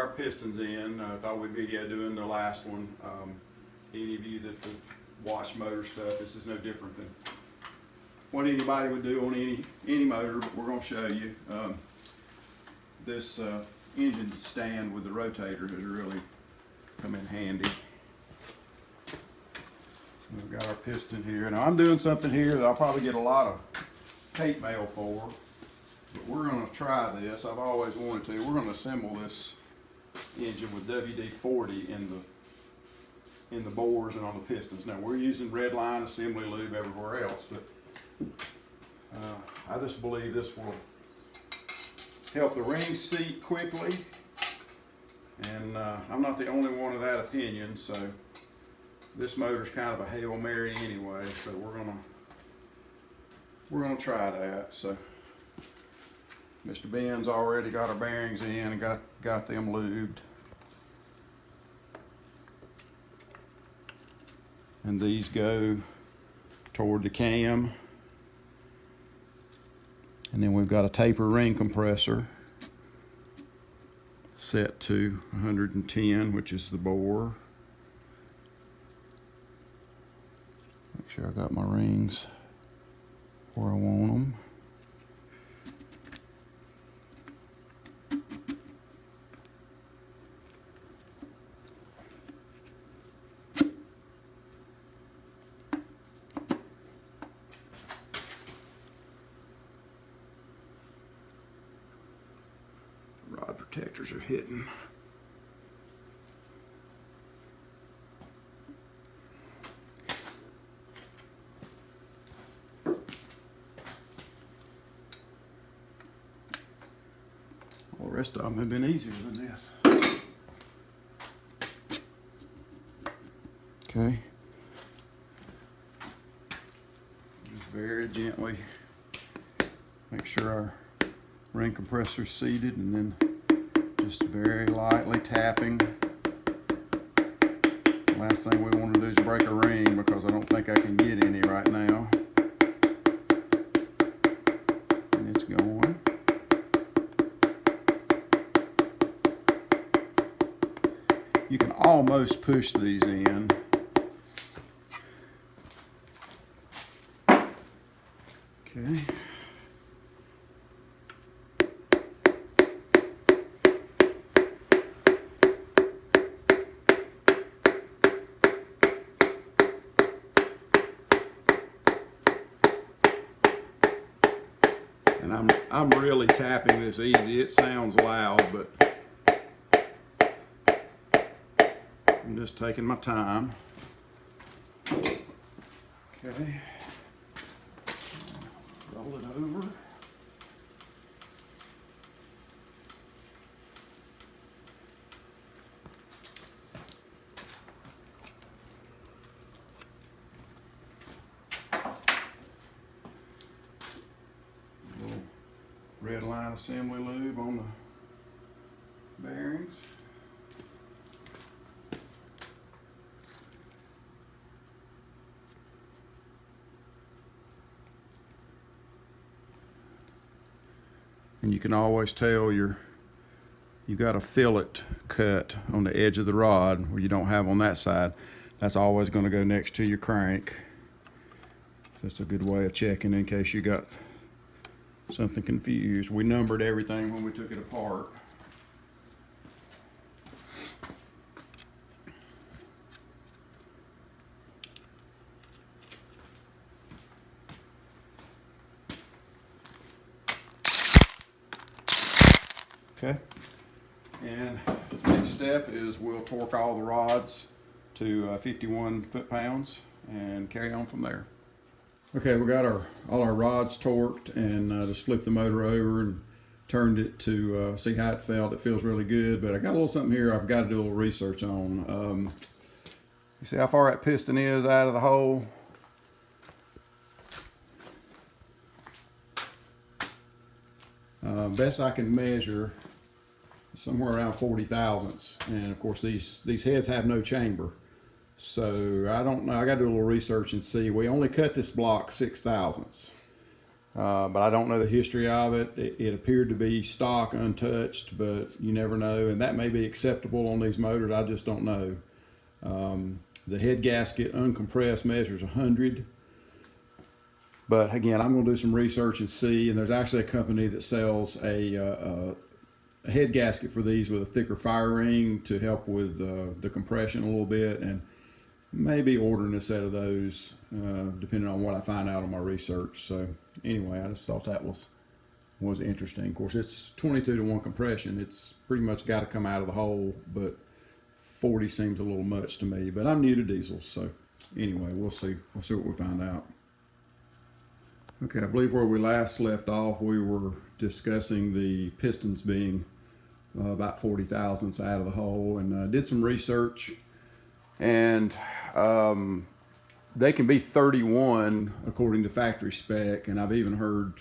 our pistons in. I thought we'd be doing the last one. Any of you that watch motor stuff, this is no different than what anybody would do on any motor, but we're going to show you. This engine stand with the rotator has really come in handy. We've got our piston here. Now I'm doing something here that I'll probably get a lot of hate mail for, but we're going to try this. I've always wanted to. We're going to assemble this engine with WD-40 in the bores and on the pistons. Now we're using red line assembly lube everywhere else, but I just believe this will help the rings seat quickly, and I'm not the only one of that opinion. So this motor's kind of a Hail Mary anyway, so we're gonna try that. So Mr. Ben's already got our bearings in and got them lubed. And these go toward the cam. And then we've got a taper ring compressor set to 110, which is the bore. Make sure I got my rings where I want them. Rod protectors are hitting. All the rest of them have been easier than this. Okay. Just very gently make sure our ring compressor seated, and then just very lightly tapping. Last thing we want to do is break a ring, because I don't think I can get any right now. And it's going. You can almost push these in. Okay. And I'm really tapping this easy. It sounds loud, but I'm just taking my time. Okay. Roll it over. Red line assembly lube on the bearings. And you can always tell you got a fillet cut on the edge of the rod where you don't have on that side. That's always going to go next to your crank. That's a good way of checking in case you got something confused. We numbered everything when we took it apart. Okay. And next step is we'll torque all the rods to 51 foot-pounds and carry on from there. Okay, we got all our rods torqued, and just flipped the motor over and turned it to see how it felt. It feels really good, but I got a little something here I've got to do a little research on. You see how far that piston is out of the hole? Best I can measure, somewhere around 40 thousandths, and of course these heads have no chamber. So I don't know, I got to do a little research and see. We only cut this block 6 thousandths. but I don't know the history of it. It appeared to be stock, untouched, but you never know, and that may be acceptable on these motors. I just don't know. The head gasket uncompressed measures 100, but again, I'm going to do some research and see. And there's actually a company that sells a head gasket for these with a thicker fire ring to help with the compression a little bit, and maybe ordering a set of those depending on what I find out on my research. So anyway, I just thought that was interesting. Of course, it's 22-to-1 compression. It's pretty much got to come out of the hole, but 40 seems a little much to me. But I'm new to diesels, so anyway, we'll see what we find out. Okay, I believe where we last left off, we were discussing the pistons being about 40 thousandths out of the hole, and did some research, and they can be 31 according to factory spec, and I've even heard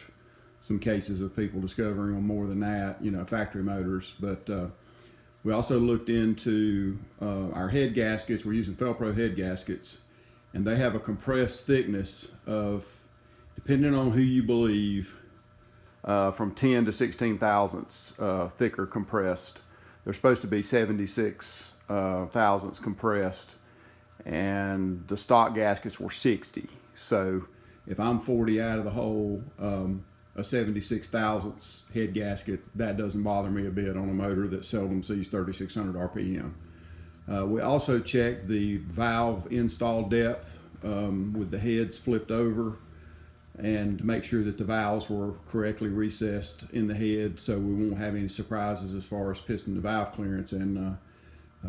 some cases of people discovering them more than that, you know, factory motors. But we also looked into our head gaskets. We're using Felpro head gaskets, and they have a compressed thickness of, depending on who you believe, from 10 to 16 thousandths thicker compressed. They're supposed to be 76 thousandths compressed, and the stock gaskets were 60. So if I'm 40 out of the hole, a 76 thousandths head gasket, that doesn't bother me a bit on a motor that seldom sees 3600 RPM. We also checked the valve install depth with the heads flipped over, and to make sure that the valves were correctly recessed in the head, so we won't have any surprises as far as piston to valve clearance. And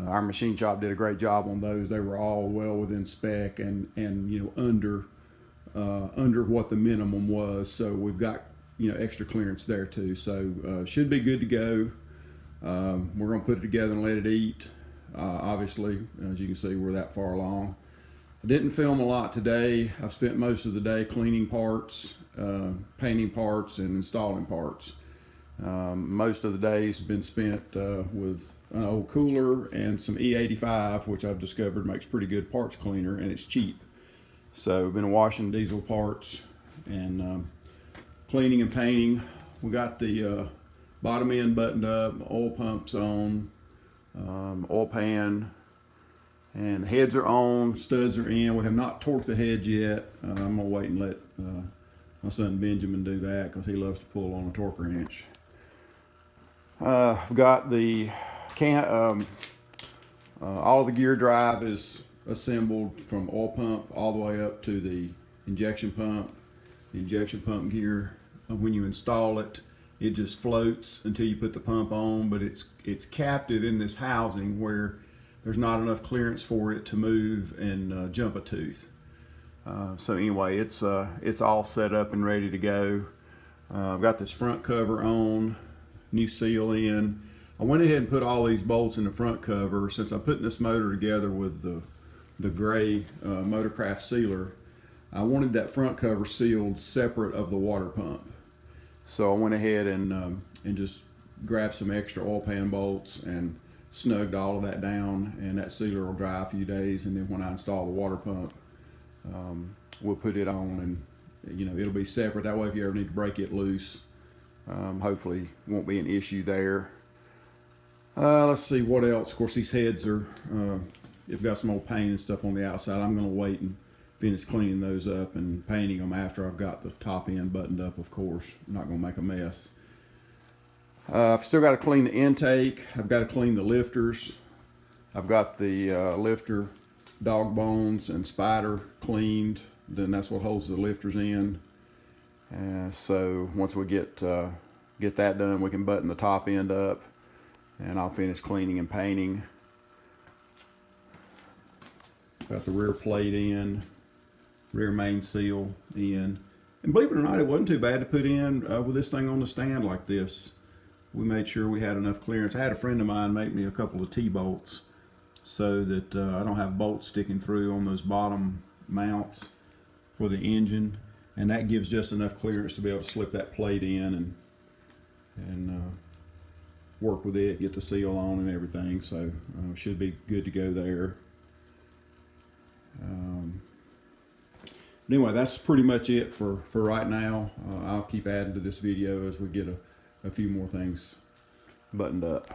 our machine shop did a great job on those. They were all well within spec, and you know, under what the minimum was. So we've got, you know, extra clearance there too. So should be good to go. We're gonna put it together and let it eat. Obviously, as you can see, we're that far along. I didn't film a lot today. I've spent most of the day cleaning parts, painting parts, and installing parts. Most of the day's been spent with an old cooler and some E85, which I've discovered makes pretty good parts cleaner, and it's cheap. So I've been washing diesel parts and cleaning and painting. We got the bottom end buttoned up, oil pumps on, oil pan, and the heads are on, studs are in. We have not torqued the heads yet. I'm gonna wait and let my son Benjamin do that, because he loves to pull on a torque wrench. I've got the all the gear drive is assembled from oil pump all the way up to the injection pump. The injection pump gear, when you install it, it just floats until you put the pump on, but it's captive in this housing where there's not enough clearance for it to move and jump a tooth. So anyway, it's all set up and ready to go. I've got this front cover on, new seal in. I went ahead and put all these bolts in the front cover. Since I'm putting this motor together with the gray Motorcraft sealer, I wanted that front cover sealed separate of the water pump. So I went ahead and just grabbed some extra oil pan bolts and snugged all of that down, and that sealer will dry a few days, and then when I install the water pump, we'll put it on, and you know, it'll be separate. That way if you ever need to break it loose, hopefully won't be an issue there. Let's see what else. Of course, these heads are they've got some old paint and stuff on the outside. I'm going to wait and finish cleaning those up and painting them after I've got the top end buttoned up. Of course, I'm not going to make a mess. I've still got to clean the intake. I've got to clean the lifters. I've got the lifter dog bones and spider cleaned. Then that's what holds the lifters in. So once we get that done, we can button the top end up, and I'll finish cleaning and painting. Got the rear plate in, rear main seal in. And believe it or not, it wasn't too bad to put in with this thing on the stand like this. We made sure we had enough clearance. I had a friend of mine make me a couple of T-bolts so that I don't have bolts sticking through on those bottom mounts for the engine, and that gives just enough clearance to be able to slip that plate in and work with it, get the seal on and everything. So should be good to go there. anyway, that's pretty much it for right now. I'll keep adding to this video as we get a few more things buttoned up.